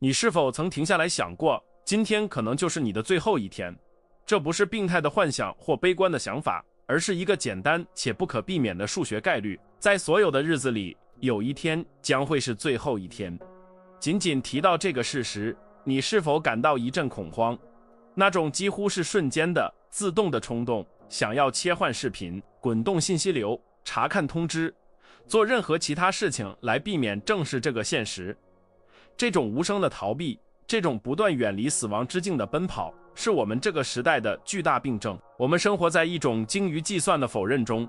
你是否曾停下来想过，今天可能就是你的最后一天？这不是病态的幻想或悲观的想法，而是一个简单且不可避免的数学概率。在所有的日子里，有一天将会是最后一天。仅仅提到这个事实，你是否感到一阵恐慌？那种几乎是瞬间的、自动的冲动，想要切换视频、滚动信息流、查看通知，做任何其他事情来避免正视这个现实。这种无声的逃避，这种不断远离死亡之境的奔跑，是我们这个时代的巨大病症。我们生活在一种精于计算的否认中，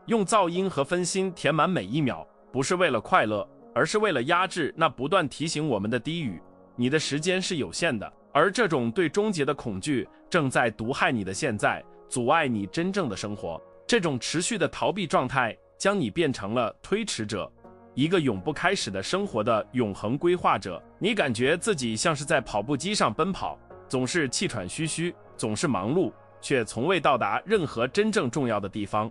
用噪音和分心填满每一秒，不是为了快乐，而是为了压制那不断提醒我们的低语。你的时间是有限的，而这种对终结的恐惧正在毒害你的现在，阻碍你真正的生活。这种持续的逃避状态将你变成了推迟者，一个永不开始的生活的永恒规划者。你感觉自己像是在跑步机上奔跑，总是气喘吁吁，总是忙碌，却从未到达任何真正重要的地方。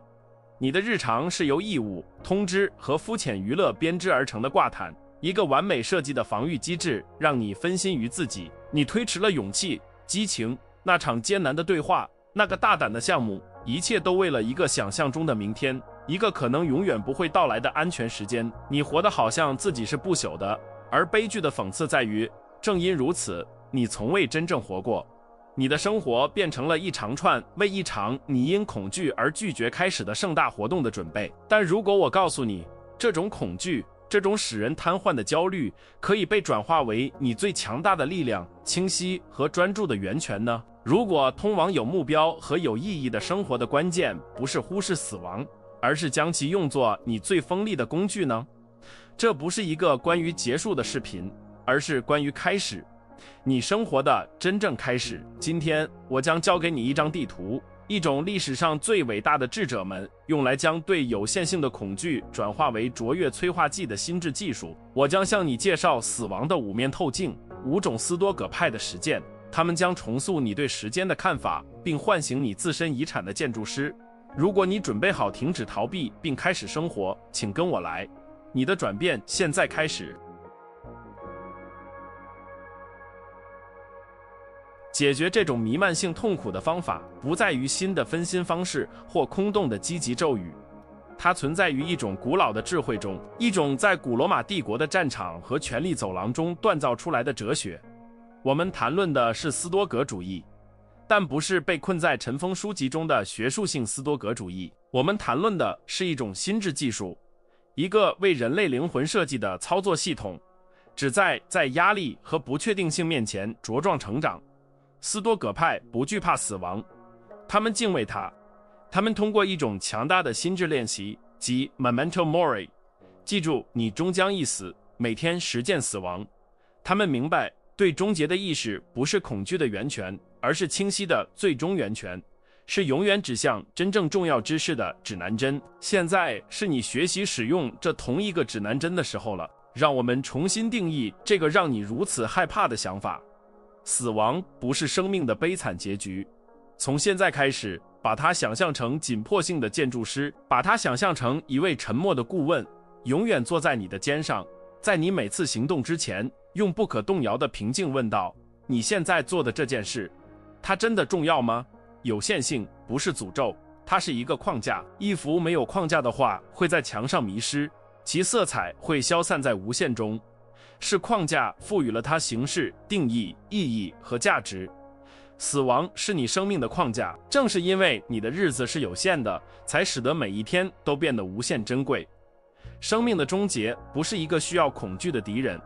你的日常是由义务、通知和肤浅娱乐编织而成的挂毯，一个完美设计的防御机制，让你分心于自己。你推迟了勇气、激情，那场艰难的对话，那个大胆的项目，一切都为了一个想象中的明天，一个可能永远不会到来的安全时间。你活得好像自己是不朽的，而悲剧的讽刺在于，正因如此，你从未真正活过。你的生活变成了一长串为一场你因恐惧而拒绝开始的盛大活动的准备。但如果我告诉你，这种恐惧，这种使人瘫痪的焦虑，可以被转化为你最强大的力量、清晰和专注的源泉呢？如果通往有目标和有意义的生活的关键不是忽视死亡，而是将其用作你最锋利的工具呢？这不是一个关于结束的视频，而是关于开始，你生活的真正开始。今天我将教给你一张地图，一种历史上最伟大的智者们用来将对有限性的恐惧转化为卓越催化剂的心智技术。我将向你介绍死亡的5面透镜，5种斯多葛派的实践，他们将重塑你对时间的看法，并唤醒你自身遗产的建筑师。如果你准备好停止逃避并开始生活，请跟我来，你的转变现在开始。解决这种弥漫性痛苦的方法，不在于新的分心方式或空洞的积极咒语，它存在于一种古老的智慧中，一种在古罗马帝国的战场和权力走廊中锻造出来的哲学。我们谈论的是斯多葛主义，但不是被困在尘封书籍中的学术性斯多葛主义。我们谈论的是一种心智技术，一个为人类灵魂设计的操作系统，旨在压力和不确定性面前茁壮成长。斯多葛派不惧怕死亡，他们敬畏它。他们通过一种强大的心智练习，即 memento mori， 记住你终将一死，每天实践死亡。他们明白，对终结的意识不是恐惧的源泉，而是清晰的最终源泉，是永远指向真正重要知识的指南针。现在是你学习使用这同一个指南针的时候了。让我们重新定义这个让你如此害怕的想法。死亡不是生命的悲惨结局。从现在开始，把它想象成紧迫性的建筑师，把它想象成一位沉默的顾问，永远坐在你的肩上，在你每次行动之前，用不可动摇的平静问道：你现在做的这件事，它真的重要吗？有限性不是诅咒，它是一个框架。一幅没有框架的画会在墙上迷失，其色彩会消散在无限中。是框架赋予了它形式、定义、意义和价值。死亡是你生命的框架，正是因为你的日子是有限的，才使得每一天都变得无限珍贵。生命的终结不是一个需要恐惧的敌人，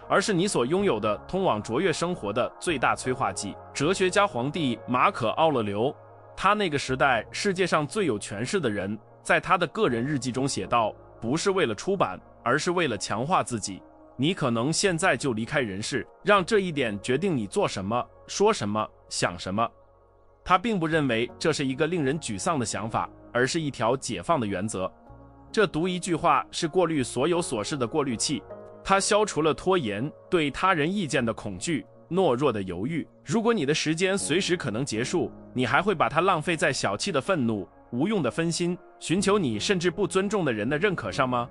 而是你所拥有的通往卓越生活的最大催化剂。哲学家皇帝马可·奥勒留，他那个时代世界上最有权势的人，在他的个人日记中写道：不是为了出版，而是为了强化自己。你可能现在就离开人世，让这一点决定你做什么、说什么、想什么。他并不认为这是一个令人沮丧的想法，而是一条解放的原则。这读一句话是过滤所有琐事的过滤器，它消除了拖延、对他人意见的恐惧、懦弱的犹豫。如果你的时间随时可能结束，你还会把它浪费在小气的愤怒、无用的分心、寻求你甚至不尊重的人的认可上吗？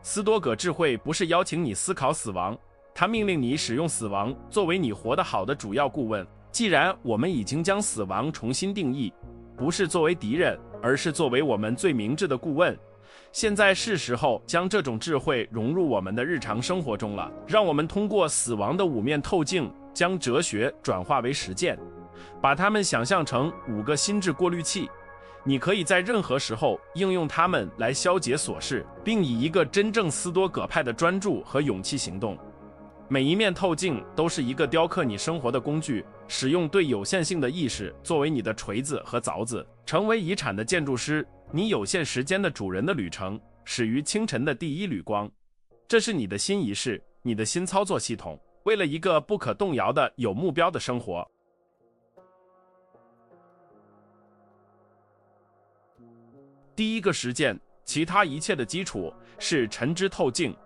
斯多葛智慧不是邀请你思考死亡，它命令你使用死亡作为你活得好的主要顾问。既然我们已经将死亡重新定义，不是作为敌人，而是作为我们最明智的顾问，现在是时候将这种智慧融入我们的日常生活中了。让我们通过死亡的5面透镜，将哲学转化为实践，把它们想象成5个心智过滤器。你可以在任何时候应用它们来消解琐事，并以一个真正斯多葛派的专注和勇气行动。每一面透镜都是一个雕刻你生活的工具，使用对有限性的意识作为你的锤子和凿子，成为遗产的建筑师。你有限时间的主人的旅程始于清晨的第一缕光。这是你的新仪式，你的新操作系统，为了一个不可动摇的有目标的生活。第一个实践，其他一切的基础是晨之透镜。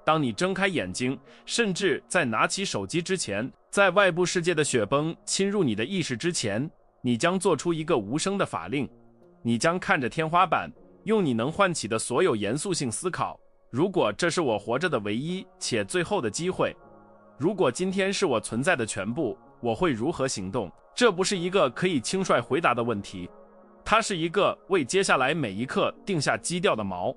当你睁开眼睛，甚至在拿起手机之前，在外部世界的雪崩侵入你的意识之前，你将做出一个无声的法令。你将看着天花板，用你能唤起的所有严肃性思考：如果这是我活着的唯一且最后的机会，如果今天是我存在的全部，我会如何行动？这不是一个可以轻率回答的问题，它是一个为接下来每一刻定下基调的锚。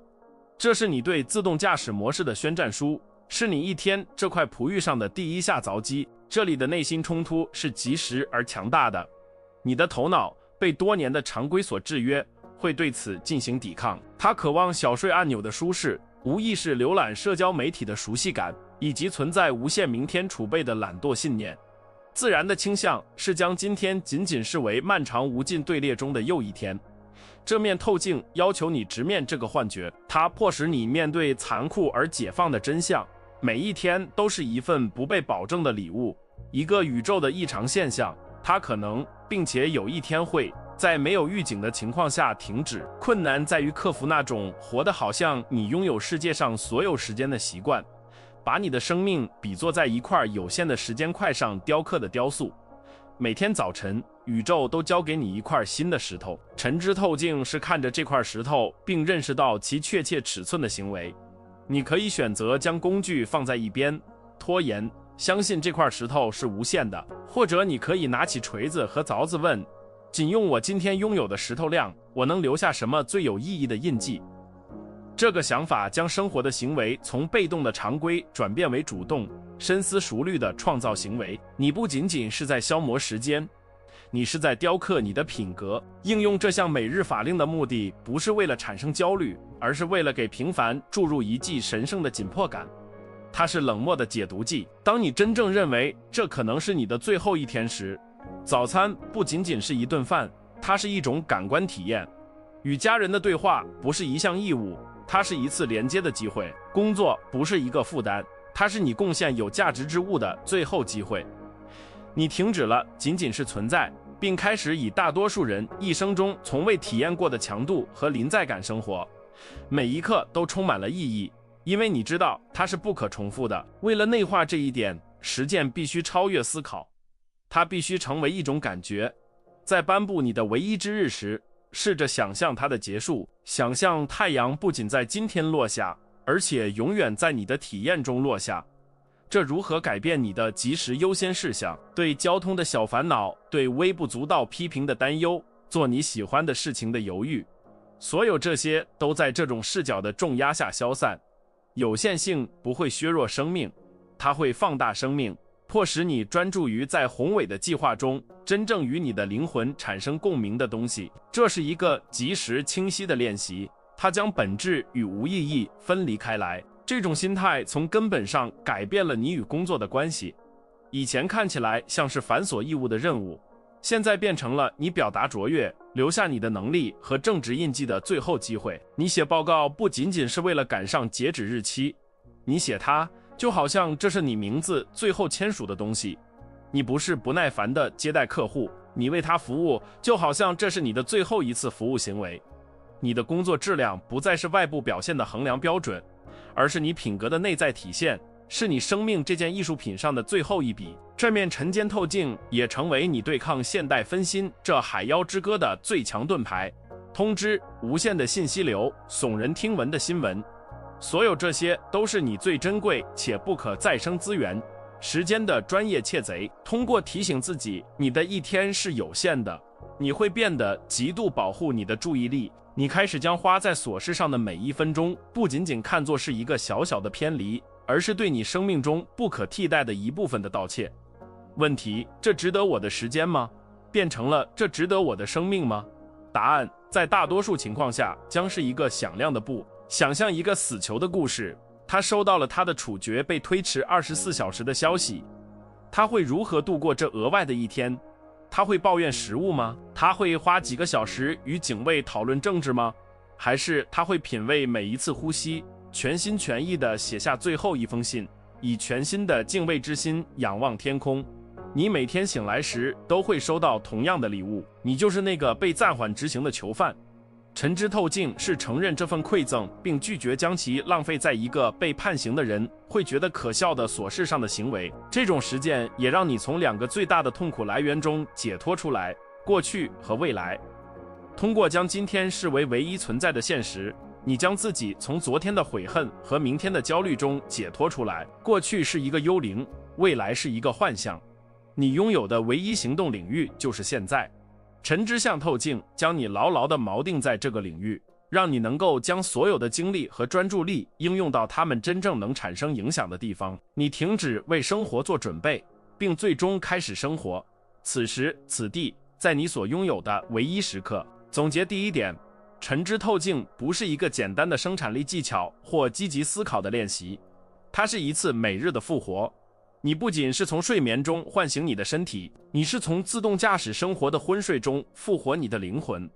这是你对自动驾驶模式的宣战书，是你一天这块璞玉上的第一下凿击。这里的内心冲突是及时而强大的，你的头脑被多年的常规所制约，会对此进行抵抗。它渴望小睡按钮的舒适，无意识浏览社交媒体的熟悉感，以及存在无限明天储备的懒惰信念。自然的倾向是将今天仅仅视为漫长无尽队列中的又一天。这面透镜要求你直面这个幻觉，它迫使你面对残酷而解放的真相。每一天都是一份不被保证的礼物，一个宇宙的异常现象。它可能并且有一天会在没有预警的情况下停止。困难在于克服那种活得好像你拥有世界上所有时间的习惯，把你的生命比作在一块有限的时间块上雕刻的雕塑。每天早晨，宇宙都交给你一块新的石头。晨之透镜是看着这块石头并认识到其确切尺寸的行为。你可以选择将工具放在一边，拖延，相信这块石头是无限的，或者你可以拿起锤子和凿子问：仅用我今天拥有的石头量，我能留下什么最有意义的印记？这个想法将生活的行为从被动的常规转变为主动、深思熟虑的创造行为。你不仅仅是在消磨时间，你是在雕刻你的品格。应用这项每日法令的目的不是为了产生焦虑，而是为了给平凡注入一剂神圣的紧迫感。它是冷漠的解毒剂。当你真正认为这可能是你的最后一天时，早餐不仅仅是一顿饭，它是一种感官体验。与家人的对话不是一项义务，它是一次连接的机会。工作不是一个负担，它是你贡献有价值之物的最后机会。你停止了仅仅是存在，并开始以大多数人一生中从未体验过的强度和临在感生活。每一刻都充满了意义，因为你知道它是不可重复的。为了内化这一点，实践必须超越思考，它必须成为一种感觉。在颁布你的唯一之日时，试着想象它的结束，想象太阳不仅在今天落下，而且永远在你的体验中落下。这如何改变你的及时优先事项？对交通的小烦恼，对微不足道批评的担忧，做你喜欢的事情的犹豫，所有这些都在这种视角的重压下消散。有限性不会削弱生命，它会放大生命，迫使你专注于在宏伟的计划中真正与你的灵魂产生共鸣的东西。这是一个及时清晰的练习，它将本质与无意义分离开来。这种心态从根本上改变了你与工作的关系。以前看起来像是繁琐易务的任务，现在变成了你表达卓越、留下你的能力和正直印记的最后机会。你写报告不仅仅是为了赶上截止日期，你写它就好像这是你名字最后签署的东西。你不是不耐烦地接待客户，你为他服务就好像这是你的最后一次服务行为。你的工作质量不再是外部表现的衡量标准，而是你品格的内在体现，是你生命这件艺术品上的最后一笔。这面晨间透镜也成为你对抗现代分心这海妖之歌的最强盾牌。通知、无限的信息流、耸人听闻的新闻，所有这些都是你最珍贵且不可再生资源，时间的专业窃贼。通过提醒自己你的一天是有限的，你会变得极度保护你的注意力，你开始将花在琐事上的每一分钟不仅仅看作是一个小小的偏离，而是对你生命中不可替代的一部分的盗窃。问题：这值得我的时间吗？变成了这值得我的生命吗？答案在大多数情况下将是一个响亮的不。想象一个死囚的故事，他收到了他的处决被推迟24小时的消息，他会如何度过这额外的一天？他会抱怨食物吗？他会花几个小时与警卫讨论政治吗？还是他会品味每一次呼吸，全心全意地写下最后一封信，以全新的敬畏之心仰望天空？你每天醒来时都会收到同样的礼物，你就是那个被暂缓执行的囚犯。陈之透镜是承认这份馈赠，并拒绝将其浪费在一个被判刑的人会觉得可笑的琐事上的行为。这种实践也让你从2个最大的痛苦来源中解脱出来，过去和未来。通过将今天视为唯一存在的现实，你将自己从昨天的悔恨和明天的焦虑中解脱出来。过去是一个幽灵，未来是一个幻象，你拥有的唯一行动领域就是现在。陈之像透镜将你牢牢地锚定在这个领域，让你能够将所有的精力和专注力应用到他们真正能产生影响的地方。你停止为生活做准备，并最终开始生活。此时此地，在你所拥有的唯一时刻。总结第一点，陈之透镜不是一个简单的生产力技巧或积极思考的练习，它是一次每日的复活。你不仅是从睡眠中唤醒你的身体，你是从自动驾驶生活的昏睡中复活你的灵魂。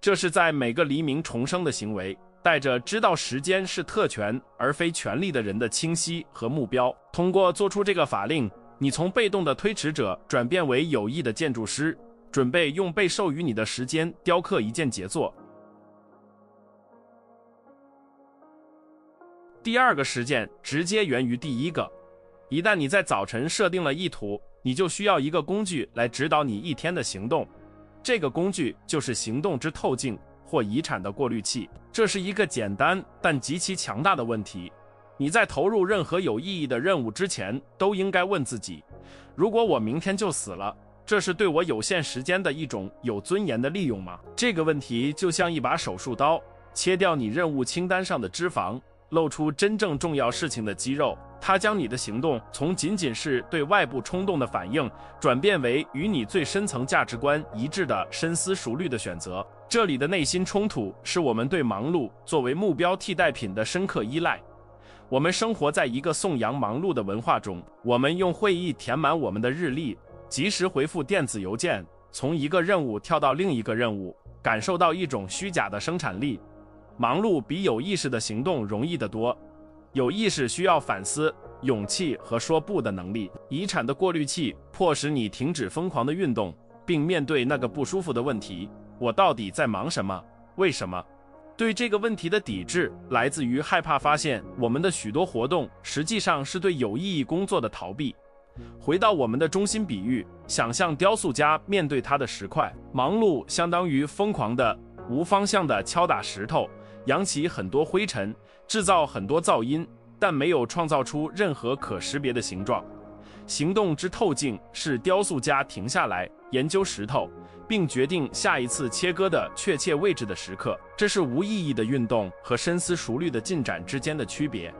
这是在每个黎明重生的行为，带着知道时间是特权而非权利的人的清晰和目标。通过做出这个法令，你从被动的推迟者转变为有意的建筑师，准备用被授予你的时间雕刻一件杰作。第2个实践直接源于第1个。一旦你在早晨设定了意图，你就需要一个工具来指导你一天的行动。这个工具就是行动之透镜或遗产的过滤器。这是一个简单但极其强大的问题。你在投入任何有意义的任务之前，都应该问自己：如果我明天就死了，这是对我有限时间的一种有尊严的利用吗？这个问题就像一把手术刀，切掉你任务清单上的脂肪，露出真正重要事情的肌肉。它将你的行动从仅仅是对外部冲动的反应，转变为与你最深层价值观一致的深思熟虑的选择。这里的内心冲突是我们对忙碌作为目标替代品的深刻依赖。我们生活在一个颂扬忙碌的文化中，我们用会议填满我们的日历，及时回复电子邮件，从一个任务跳到另一个任务，感受到一种虚假的生产力。忙碌比有意识的行动容易得多。有意识需要反思、勇气和说不的能力。遗产的过滤器迫使你停止疯狂的运动，并面对那个不舒服的问题：我到底在忙什么？为什么？对这个问题的抵制来自于害怕发现我们的许多活动实际上是对有意义工作的逃避。回到我们的中心比喻，想象雕塑家面对他的石块，忙碌相当于疯狂的、无方向的敲打石头，扬起很多灰尘，制造很多噪音，但没有创造出任何可识别的形状。行动之透镜是雕塑家停下来研究石头，并决定下一次切割的确切位置的时刻。这是无意义的运动和深思熟虑的进展之间的区别。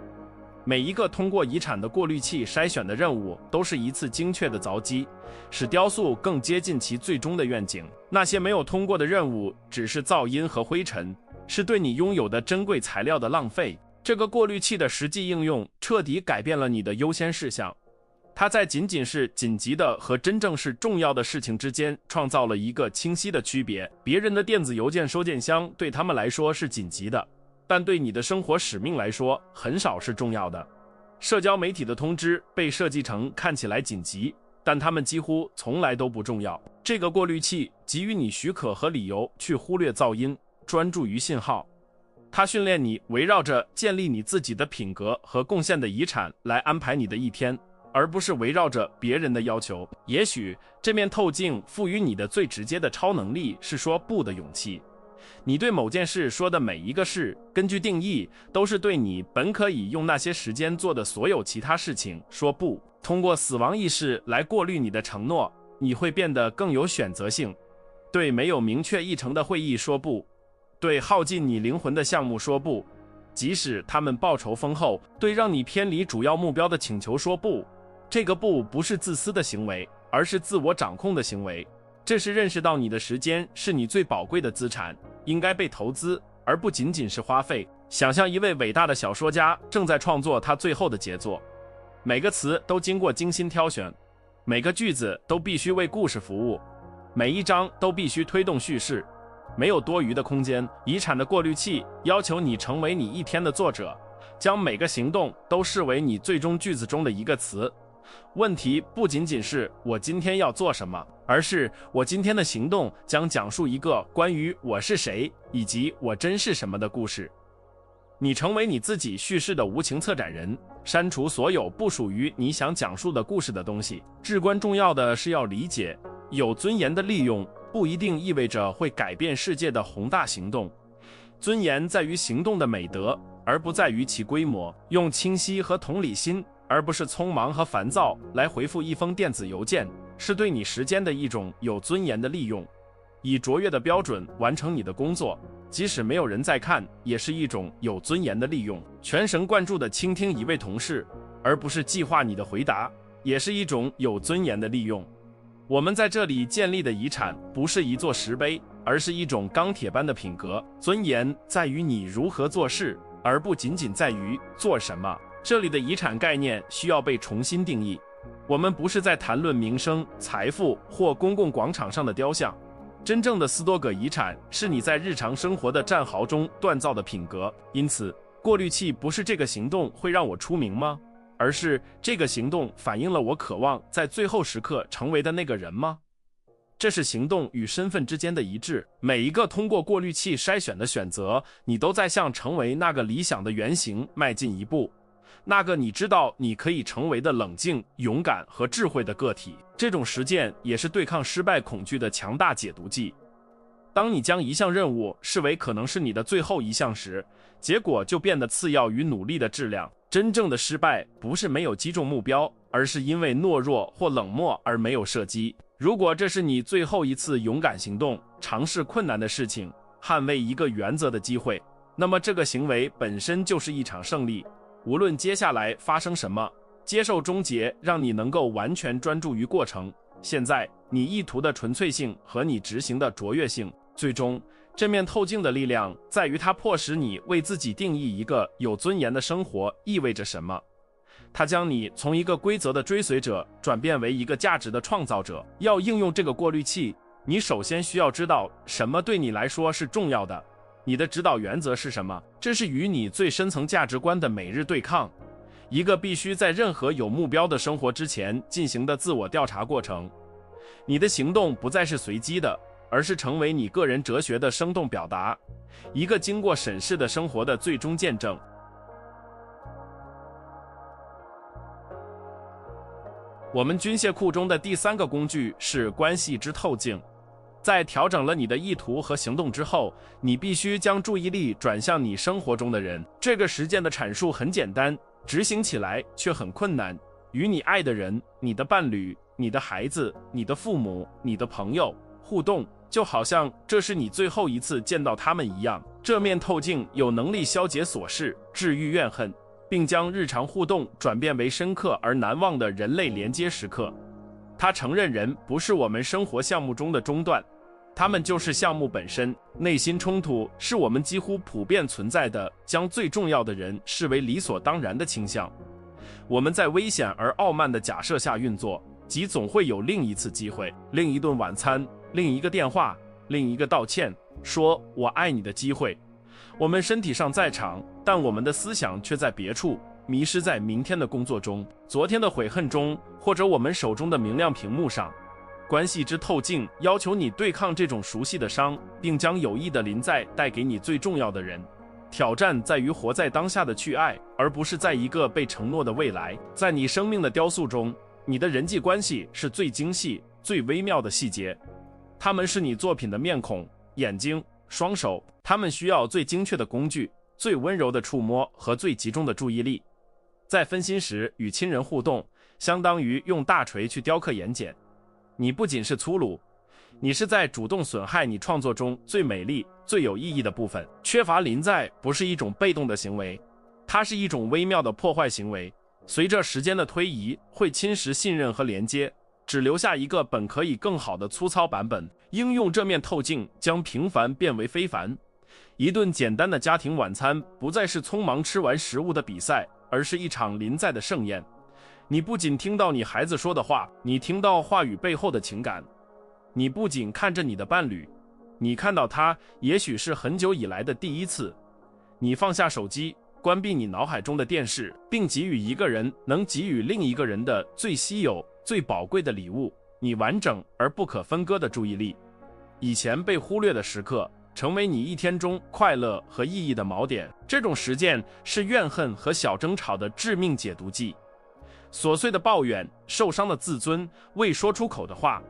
每一个通过遗产的过滤器筛选的任务都是一次精确的凿击，使雕塑更接近其最终的愿景。那些没有通过的任务只是噪音和灰尘，是对你拥有的珍贵材料的浪费。这个过滤器的实际应用彻底改变了你的优先事项。它在仅仅是紧急的和真正是重要的事情之间创造了一个清晰的区别。别人的电子邮件收件箱对他们来说是紧急的，但对你的生活使命来说很少是重要的。社交媒体的通知被设计成看起来紧急，但它们几乎从来都不重要。这个过滤器给予你许可和理由去忽略噪音，专注于信号。它训练你围绕着建立你自己的品格和贡献的遗产来安排你的一天，而不是围绕着别人的要求。也许这面透镜赋予你的最直接的超能力是说不的勇气。你对某件事说的每一个是，根据定义，都是对你本可以用那些时间做的所有其他事情说不。通过死亡意识来过滤你的承诺，你会变得更有选择性。对没有明确议程的会议说不，对耗尽你灵魂的项目说不，即使他们报酬丰厚，对让你偏离主要目标的请求说不。这个不是自私的行为，而是自我掌控的行为。这是认识到你的时间是你最宝贵的资产，应该被投资，而不仅仅是花费。想象一位伟大的小说家正在创作他最后的杰作，每个词都经过精心挑选，每个句子都必须为故事服务，每一章都必须推动叙事，没有多余的空间。遗产的过滤器要求你成为你一天的作者，将每个行动都视为你最终句子中的一个词。问题不仅仅是我今天要做什么，而是我今天的行动将讲述一个关于我是谁以及我真是什么的故事。你成为你自己叙事的无情策展人，删除所有不属于你想讲述的故事的东西。至关重要的是要理解，有尊严的利用不一定意味着会改变世界的宏大行动。尊严在于行动的美德，而不在于其规模。用清晰和同理心，而不是匆忙和烦躁来回复一封电子邮件，是对你时间的一种有尊严的利用。以卓越的标准完成你的工作，即使没有人在看，也是一种有尊严的利用。全神贯注地倾听一位同事，而不是计划你的回答，也是一种有尊严的利用。我们在这里建立的遗产不是一座石碑，而是一种钢铁般的品格。尊严在于你如何做事，而不仅仅在于做什么。这里的遗产概念需要被重新定义。我们不是在谈论名声、财富或公共广场上的雕像。真正的斯多葛遗产是你在日常生活的战壕中锻造的品格。因此，过滤器不是这个行动会让我出名吗？而是这个行动反映了我渴望在最后时刻成为的那个人吗？这是行动与身份之间的一致。每一个通过过滤器筛选的选择，你都在向成为那个理想的原型迈进一步。那个你知道你可以成为的冷静、勇敢和智慧的个体。这种实践也是对抗失败恐惧的强大解毒剂。当你将一项任务视为可能是你的最后一项时，结果就变得次要于努力的质量。真正的失败不是没有击中目标，而是因为懦弱或冷漠而没有射击。如果这是你最后一次勇敢行动，尝试困难的事情，捍卫一个原则的机会，那么这个行为本身就是一场胜利。无论接下来发生什么，接受终结让你能够完全专注于过程。现在你意图的纯粹性和你执行的卓越性，最终这面透镜的力量在于它迫使你为自己定义一个有尊严的生活意味着什么。它将你从一个规则的追随者转变为一个价值的创造者。要应用这个过滤器，你首先需要知道什么对你来说是重要的。你的指导原则是什么？这是与你最深层价值观的每日对抗，一个必须在任何有目标的生活之前进行的自我调查过程。你的行动不再是随机的，而是成为你个人哲学的生动表达，一个经过审视的生活的最终见证。我们军械库中的第3个工具是关系之透镜。在调整了你的意图和行动之后，你必须将注意力转向你生活中的人。这个实践的阐述很简单，执行起来却很困难。与你爱的人、你的伴侣、你的孩子、你的父母、你的朋友互动，就好像这是你最后一次见到他们一样。这面透镜有能力消解琐事，治愈怨恨，并将日常互动转变为深刻而难忘的人类连接时刻。它承认人不是我们生活项目中的中断，他们就是项目本身。内心冲突是我们几乎普遍存在的将最重要的人视为理所当然的倾向。我们在危险而傲慢的假设下运作，即总会有另一次机会，另一顿晚餐，另一个电话，另一个道歉，说我爱你的机会。我们身体上在场，但我们的思想却在别处，迷失在明天的工作中，昨天的悔恨中，或者我们手中的明亮屏幕上。关系之透镜要求你对抗这种熟悉的伤，并将有益的临在带给你最重要的人。挑战在于活在当下的去爱，而不是在一个被承诺的未来。在你生命的雕塑中，你的人际关系是最精细、最微妙的细节，它们是你作品的面孔、眼睛、双手，他们需要最精确的工具、最温柔的触摸和最集中的注意力。在分心时与亲人互动，相当于用大锤去雕刻眼睑。你不仅是粗鲁，你是在主动损害你创作中最美丽、最有意义的部分。缺乏临在不是一种被动的行为，它是一种微妙的破坏行为。随着时间的推移，会侵蚀信任和连接，只留下一个本可以更好的粗糙版本。应用这面透镜将平凡变为非凡。一顿简单的家庭晚餐不再是匆忙吃完食物的比赛，而是一场临在的盛宴。你不仅听到你孩子说的话，你听到话语背后的情感。你不仅看着你的伴侣，你看到他也许是很久以来的第一次。你放下手机，关闭你脑海中的电视，并给予一个人能给予另一个人的最稀有、最宝贵的礼物，你完整而不可分割的注意力。以前被忽略的时刻，成为你一天中快乐和意义的锚点。这种实践是怨恨和小争吵的致命解毒剂。琐碎的抱怨，受伤的自尊，未说出口的话，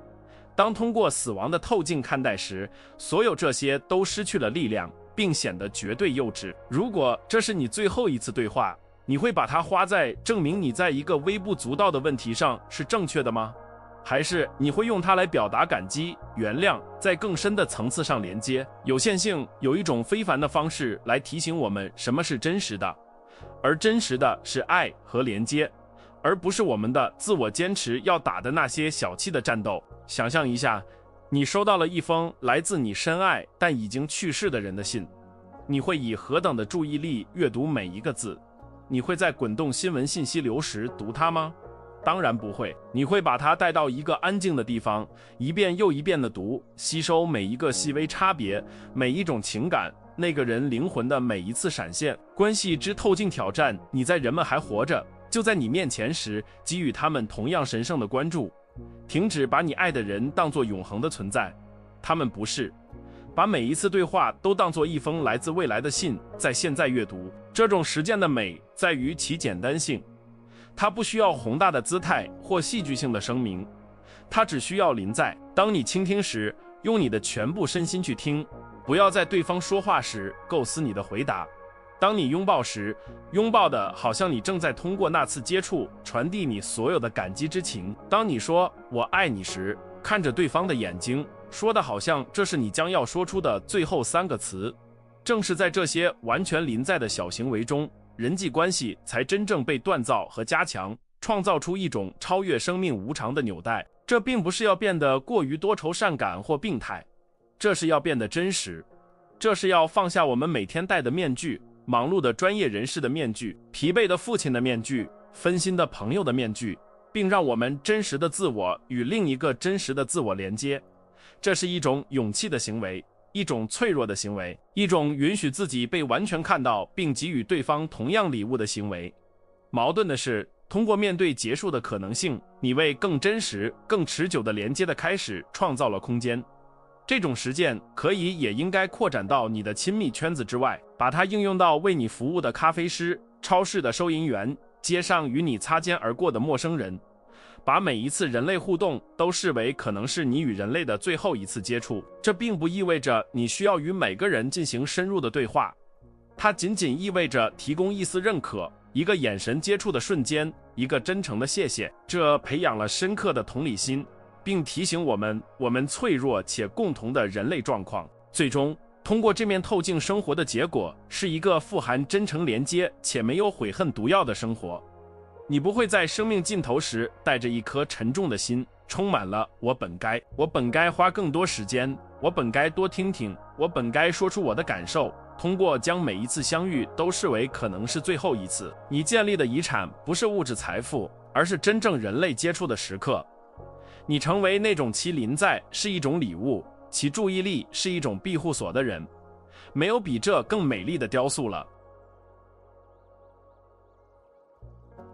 当通过死亡的透镜看待时，所有这些都失去了力量，并显得绝对幼稚。如果这是你最后一次对话，你会把它花在证明你在一个微不足道的问题上是正确的吗？还是你会用它来表达感激、原谅，在更深的层次上连接？有限性有一种非凡的方式来提醒我们什么是真实的，而真实的是爱和连接，而不是我们的自我坚持要打的那些小气的战斗。想象一下，你收到了一封来自你深爱但已经去世的人的信，你会以何等的注意力阅读每一个字？你会在滚动新闻信息流时读它吗？当然不会。你会把它带到一个安静的地方，一遍又一遍地读，吸收每一个细微差别，每一种情感，那个人灵魂的每一次闪现。关系之透镜挑战，你在人们还活着，就在你面前时，给予他们同样神圣的关注。停止把你爱的人当作永恒的存在，他们不是。把每一次对话都当作一封来自未来的信，在现在阅读。这种实践的美在于其简单性，它不需要宏大的姿态或戏剧性的声明，它只需要临在。当你倾听时，用你的全部身心去听，不要在对方说话时构思你的回答。当你拥抱时，拥抱的好像你正在通过那次接触传递你所有的感激之情。当你说我爱你时，看着对方的眼睛，说的好像这是你将要说出的最后3个词。正是在这些完全临在的小行为中，人际关系才真正被锻造和加强，创造出一种超越生命无常的纽带。这并不是要变得过于多愁善感或病态，这是要变得真实，这是要放下我们每天戴的面具，忙碌的专业人士的面具，疲惫的父亲的面具，分心的朋友的面具，并让我们真实的自我与另一个真实的自我连接。这是一种勇气的行为，一种脆弱的行为，一种允许自己被完全看到并给予对方同样礼物的行为。矛盾的是，通过面对结束的可能性，你为更真实、更持久的连接的开始创造了空间。这种实践可以也应该扩展到你的亲密圈子之外，把它应用到为你服务的咖啡师、超市的收银员、街上与你擦肩而过的陌生人。把每一次人类互动都视为可能是你与人类的最后一次接触。这并不意味着你需要与每个人进行深入的对话，它仅仅意味着提供一丝认可，一个眼神接触的瞬间，一个真诚的谢谢。这培养了深刻的同理心，并提醒我们脆弱且共同的人类状况。最终，通过这面透镜生活的结果是一个富含真诚连接且没有悔恨毒药的生活。你不会在生命尽头时带着一颗沉重的心，充满了我本该花更多时间，我本该多听听，我本该说出我的感受。通过将每一次相遇都视为可能是最后一次，你建立的遗产不是物质财富，而是真正人类接触的时刻。你成为那种其临在是一种礼物，其注意力是一种庇护所的人。没有比这更美丽的雕塑了。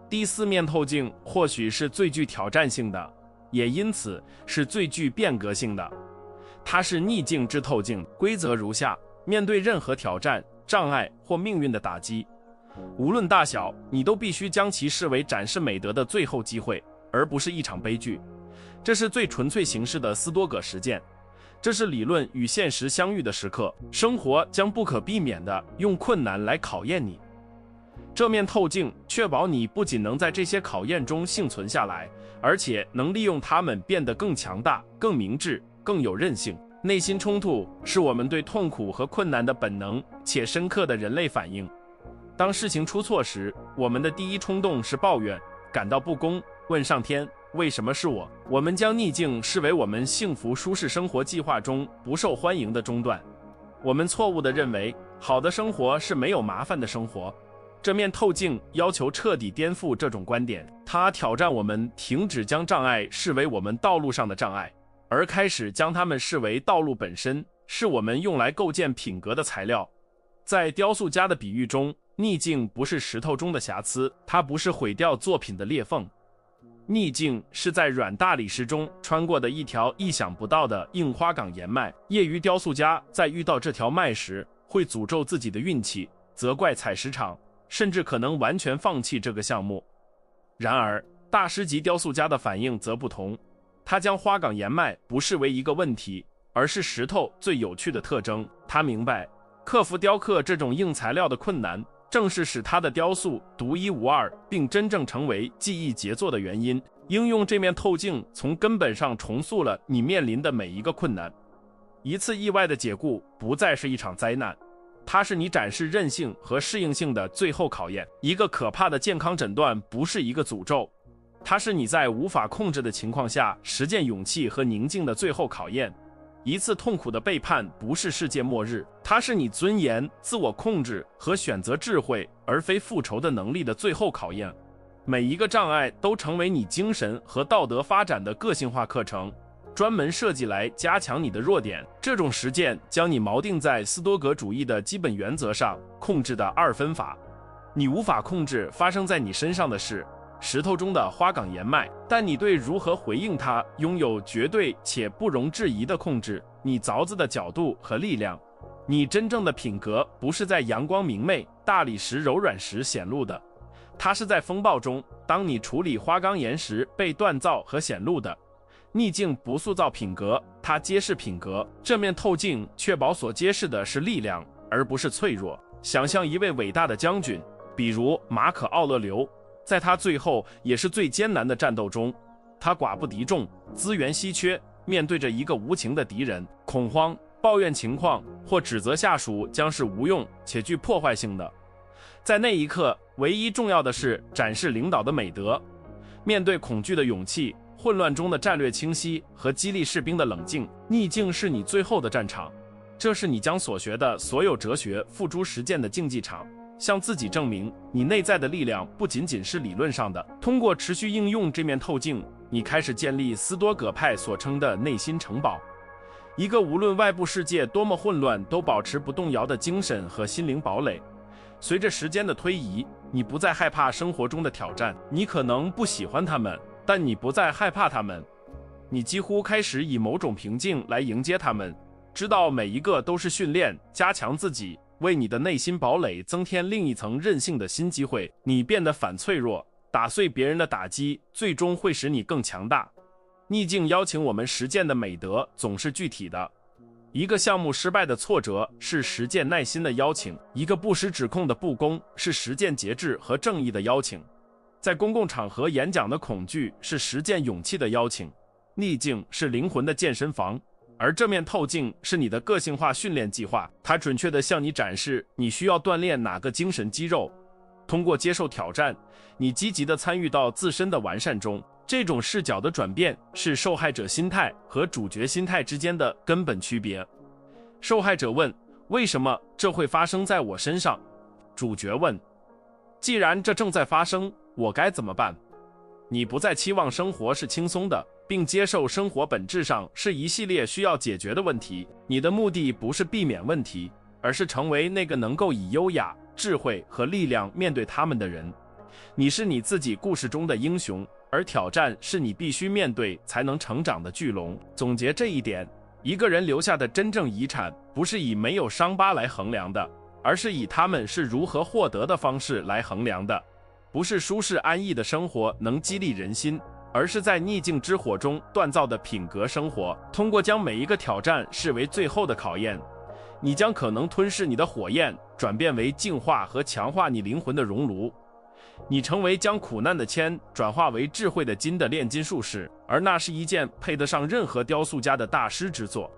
第4面透镜或许是最具挑战性的，也因此是最具变革性的。它是逆境之透镜，规则如下：面对任何挑战、障碍或命运的打击，无论大小，你都必须将其视为展示美德的最后机会，而不是一场悲剧。这是最纯粹形式的斯多葛实践。这是理论与现实相遇的时刻，生活将不可避免地用困难来考验你。这面透镜确保你不仅能在这些考验中幸存下来，而且能利用它们变得更强大、更明智、更有韧性。内心冲突是我们对痛苦和困难的本能且深刻的人类反应。当事情出错时，我们的第一冲动是抱怨，感到不公，问上天为什么是我。我们将逆境视为我们幸福舒适生活计划中不受欢迎的中断。我们错误地认为好的生活是没有麻烦的生活。这面透镜要求彻底颠覆这种观点，它挑战我们停止将障碍视为我们道路上的障碍，而开始将它们视为道路本身，是我们用来构建品格的材料。在雕塑家的比喻中，逆境不是石头中的瑕疵，它不是毁掉作品的裂缝。逆境是在软大理石中穿过的一条意想不到的硬花岗岩脉。业余雕塑家在遇到这条脉时，会诅咒自己的运气，责怪采石场，甚至可能完全放弃这个项目。然而，大师级雕塑家的反应则不同，他将花岗岩脉不视为一个问题，而是石头最有趣的特征。他明白，克服雕刻这种硬材料的困难，正是使他的雕塑独一无二并真正成为技艺杰作的原因。应用这面透镜从根本上重塑了你面临的每一个困难。一次意外的解雇不再是一场灾难，它是你展示韧性和适应性的最后考验。一个可怕的健康诊断不是一个诅咒，它是你在无法控制的情况下实践勇气和宁静的最后考验。一次痛苦的背叛不是世界末日，它是你尊严、自我控制和选择智慧而非复仇的能力的最后考验。每一个障碍都成为你精神和道德发展的个性化课程，专门设计来加强你的弱点。这种实践将你锚定在斯多葛主义的基本原则上，控制的二分法。你无法控制发生在你身上的事，石头中的花岗岩脉，但你对如何回应它拥有绝对且不容置疑的控制。你凿子的角度和力量，你真正的品格不是在阳光明媚、大理石柔软时显露的，它是在风暴中，当你处理花岗岩时被锻造和显露的。逆境不塑造品格，它揭示品格。这面透镜确保所揭示的是力量，而不是脆弱。想象一位伟大的将军，比如马可·奥勒留，在他最后也是最艰难的战斗中，他寡不敌众，资源稀缺，面对着一个无情的敌人，恐慌、抱怨情况或指责下属将是无用且具破坏性的。在那一刻，唯一重要的是展示领导的美德，面对恐惧的勇气，混乱中的战略清晰和激励士兵的冷静。逆境是你最后的战场，这是你将所学的所有哲学付诸实践的竞技场，向自己证明你内在的力量不仅仅是理论上的。通过持续应用这面透镜，你开始建立斯多葛派所称的内心城堡，一个无论外部世界多么混乱都保持不动摇的精神和心灵堡垒。随着时间的推移，你不再害怕生活中的挑战，你可能不喜欢他们，但你不再害怕他们。你几乎开始以某种平静来迎接他们，知道每一个都是训练，加强自己，为你的内心堡垒增添另一层韧性的新机会。你变得反脆弱，打碎别人的打击，最终会使你更强大。逆境邀请我们实践的美德总是具体的。一个项目失败的挫折是实践耐心的邀请，一个不实指控的不公是实践节制和正义的邀请。在公共场合演讲的恐惧是实践勇气的邀请。逆境是灵魂的健身房，而这面透镜是你的个性化训练计划，它准确地向你展示你需要锻炼哪个精神肌肉。通过接受挑战，你积极地参与到自身的完善中。这种视角的转变是受害者心态和主角心态之间的根本区别。受害者问：为什么这会发生在我身上？主角问：既然这正在发生，我该怎么办？你不再期望生活是轻松的，并接受生活本质上是一系列需要解决的问题。你的目的不是避免问题，而是成为那个能够以优雅、智慧和力量面对他们的人。你是你自己故事中的英雄，而挑战是你必须面对才能成长的巨龙。总结这一点，一个人留下的真正遗产不是以没有伤疤来衡量的，而是以他们是如何获得的方式来衡量的。不是舒适安逸的生活能激励人心，而是在逆境之火中锻造的品格生活。通过将每一个挑战视为最后的考验，你将可能吞噬你的火焰，转变为净化和强化你灵魂的熔炉。你成为将苦难的铅转化为智慧的金的炼金术士，而那是一件配得上任何雕塑家的大师之作。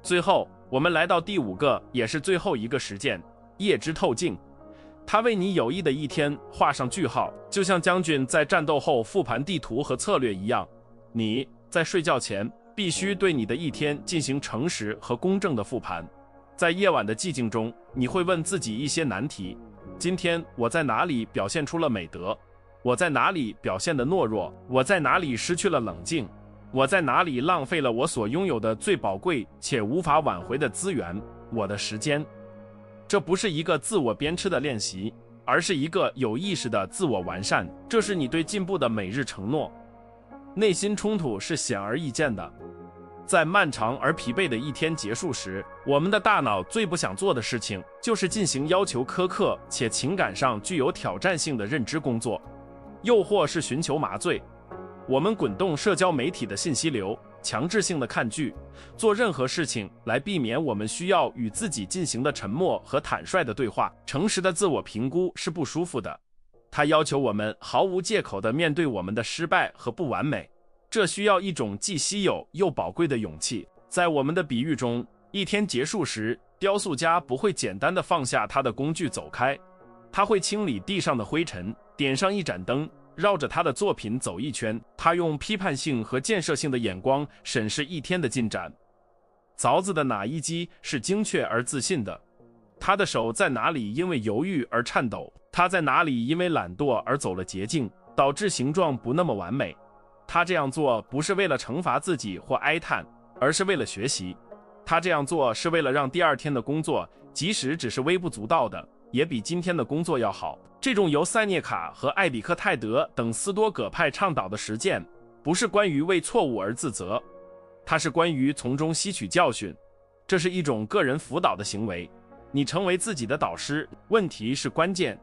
最后，我们来到第5个，也是最后一个实践——夜之透镜。它为你有益的一天画上句号，就像将军在战斗后复盘地图和策略一样。你在睡觉前必须对你的一天进行诚实和公正的复盘。在夜晚的寂静中，你会问自己一些难题：今天我在哪里表现出了美德？我在哪里表现得懦弱？我在哪里失去了冷静？我在哪里浪费了我所拥有的最宝贵且无法挽回的资源——我的时间？这不是一个自我鞭笞的练习，而是一个有意识的自我完善。这是你对进步的每日承诺。内心冲突是显而易见的。在漫长而疲惫的一天结束时，我们的大脑最不想做的事情就是进行要求苛刻且情感上具有挑战性的认知工作。诱惑是寻求麻醉。我们滚动社交媒体的信息流，强制性的看剧，做任何事情来避免我们需要与自己进行的沉默和坦率的对话。诚实的自我评估是不舒服的，它要求我们毫无借口地面对我们的失败和不完美。这需要一种既稀有又宝贵的勇气。在我们的比喻中，一天结束时，雕塑家不会简单地放下他的工具走开，他会清理地上的灰尘，点上一盏灯，绕着他的作品走一圈。他用批判性和建设性的眼光审视一天的进展。凿子的哪一击是精确而自信的？他的手在哪里因为犹豫而颤抖？他在哪里因为懒惰而走了捷径，导致形状不那么完美？他这样做不是为了惩罚自己或哀叹，而是为了学习。他这样做是为了让第二天的工作，即使只是微不足道的，也比今天的工作要好。这种由塞涅卡和艾比克泰德等斯多葛派倡导的实践，不是关于为错误而自责，它是关于从中吸取教训。这是一种个人辅导的行为，你成为自己的导师。问题是关键。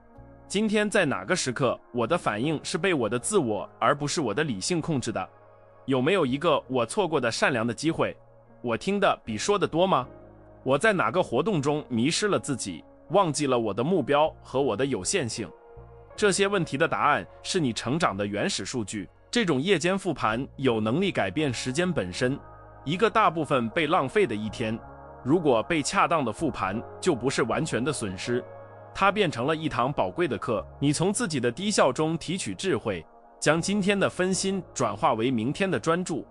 今天在哪个时刻，我的反应是被我的自我而不是我的理性控制的？有没有一个我错过的善良的机会？我听的比说的多吗？我在哪个活动中迷失了自己，忘记了我的目标和我的有限性？这些问题的答案是你成长的原始数据。这种夜间复盘有能力改变时间本身。一个大部分被浪费的一天，如果被恰当的复盘，就不是完全的损失，它变成了一堂宝贵的课。你从自己的低效中提取智慧，将今天的分心转化为明天的专注。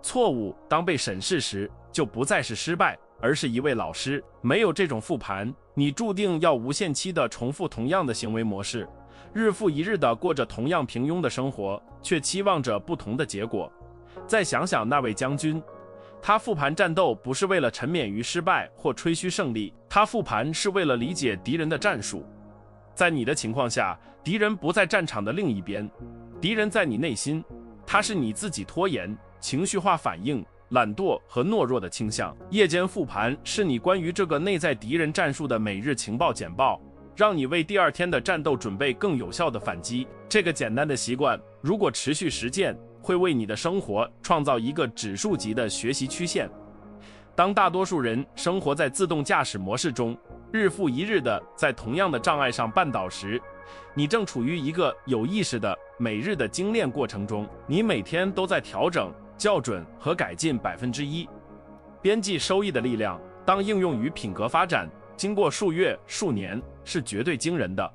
错误当被审视时，就不再是失败，而是一位老师。没有这种复盘，你注定要无限期地重复同样的行为模式，日复一日地过着同样平庸的生活，却期望着不同的结果。再想想那位将军，他复盘战斗不是为了沉湎于失败或吹嘘胜利，他复盘是为了理解敌人的战术。在你的情况下，敌人不在战场的另一边，敌人在你内心，他是你自己拖延、情绪化反应、懒惰和懦弱的倾向。夜间复盘是你关于这个内在敌人战术的每日情报简报，让你为第二天的战斗准备更有效的反击。这个简单的习惯，如果持续实践，会为你的生活创造一个指数级的学习曲线。当大多数人生活在自动驾驶模式中，日复一日的在同样的障碍上绊倒时，你正处于一个有意识的每日的精炼过程中。你每天都在调整、校准和改进1%。边际收益的力量，当应用于品格发展，经过数月、数年，是绝对惊人的。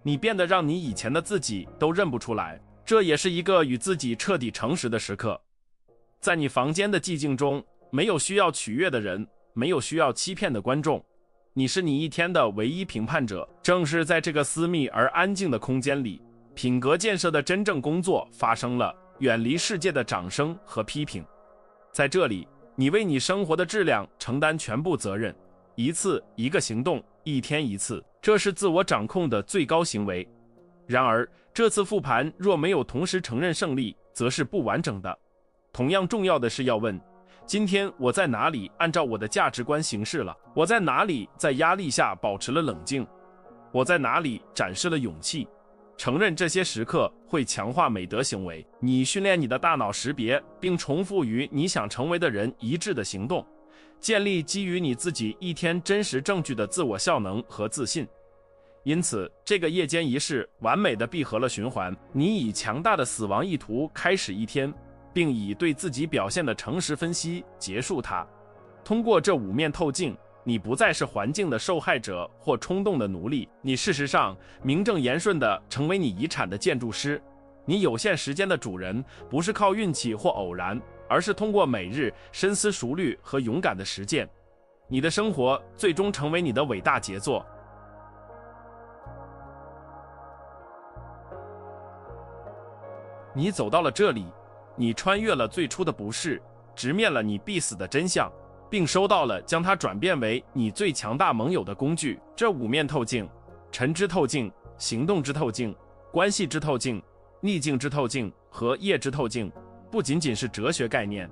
你变得让你以前的自己都认不出来。这也是一个与自己彻底诚实的时刻。在你房间的寂静中，没有需要取悦的人，没有需要欺骗的观众，你是你一天的唯一评判者。正是在这个私密而安静的空间里，品格建设的真正工作发生了，远离世界的掌声和批评。在这里，你为你生活的质量承担全部责任，一次一个行动，一天一次，这是自我掌控的最高行为。然而，这次复盘若没有同时承认胜利，则是不完整的。同样重要的是要问：今天我在哪里按照我的价值观行事了？我在哪里在压力下保持了冷静？我在哪里展示了勇气？承认这些时刻会强化美德行为。你训练你的大脑识别并重复与你想成为的人一致的行动，建立基于你自己一天真实证据的自我效能和自信。因此，这个夜间仪式完美的闭合了循环。你以强大的死亡意图开始一天，并以对自己表现的诚实分析结束它。通过这5面透镜，你不再是环境的受害者或冲动的奴隶，你事实上名正言顺地成为你遗产的建筑师。你有限时间的主人不是靠运气或偶然，而是通过每日深思熟虑和勇敢的实践。你的生活最终成为你的伟大杰作。你走到了这里，你穿越了最初的不适，直面了你必死的真相，并收到了将它转变为你最强大盟友的工具。这5面透镜：晨之透镜、行动之透镜、关系之透镜、逆境之透镜和夜之透镜，不仅仅是哲学概念，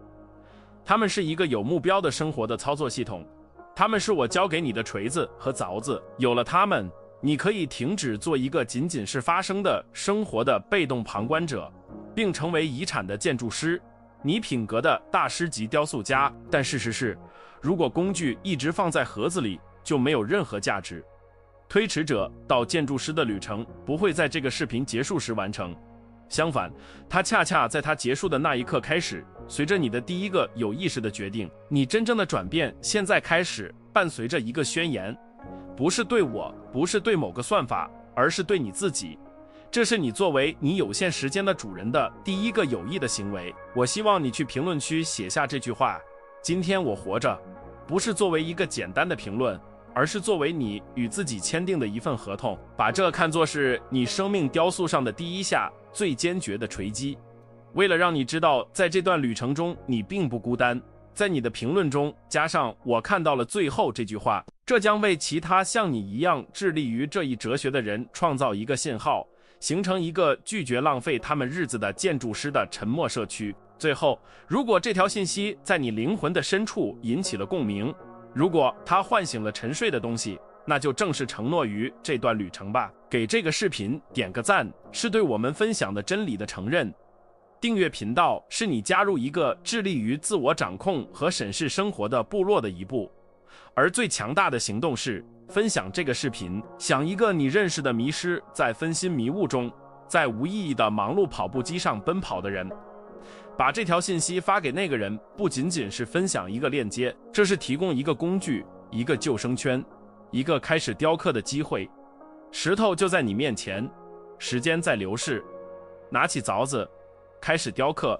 它们是一个有目标的生活的操作系统。它们是我教给你的锤子和凿子，有了它们，你可以停止做一个仅仅是发生的生活的被动旁观者，并成为遗产的建筑师，你品格的大师级雕塑家。但事实是，如果工具一直放在盒子里，就没有任何价值。推迟者到建筑师的旅程不会在这个视频结束时完成，相反，它恰恰在它结束的那一刻开始。随着你的第一个有意识的决定，你真正的转变现在开始，伴随着一个宣言，不是对我，不是对某个算法，而是对你自己。这是你作为你有限时间的主人的第一个有益的行为。我希望你去评论区写下这句话：今天我活着，不是作为一个简单的评论，而是作为你与自己签订的一份合同。把这看作是你生命雕塑上的第一下最坚决的锤击。为了让你知道在这段旅程中你并不孤单，在你的评论中加上我看到了最后这句话，这将为其他像你一样致力于这一哲学的人创造一个信号，形成一个拒绝浪费他们日子的建筑师的沉默社区。最后，如果这条信息在你灵魂的深处引起了共鸣，如果它唤醒了沉睡的东西，那就正式承诺于这段旅程吧。给这个视频点个赞，是对我们分享的真理的承认。订阅频道是你加入一个致力于自我掌控和审视生活的部落的一步。而最强大的行动是分享这个视频，想一个你认识的迷失在分心迷雾中，在无意义的忙碌跑步机上奔跑的人。把这条信息发给那个人，不仅仅是分享一个链接，这是提供一个工具，一个救生圈，一个开始雕刻的机会。石头就在你面前，时间在流逝，拿起凿子，开始雕刻。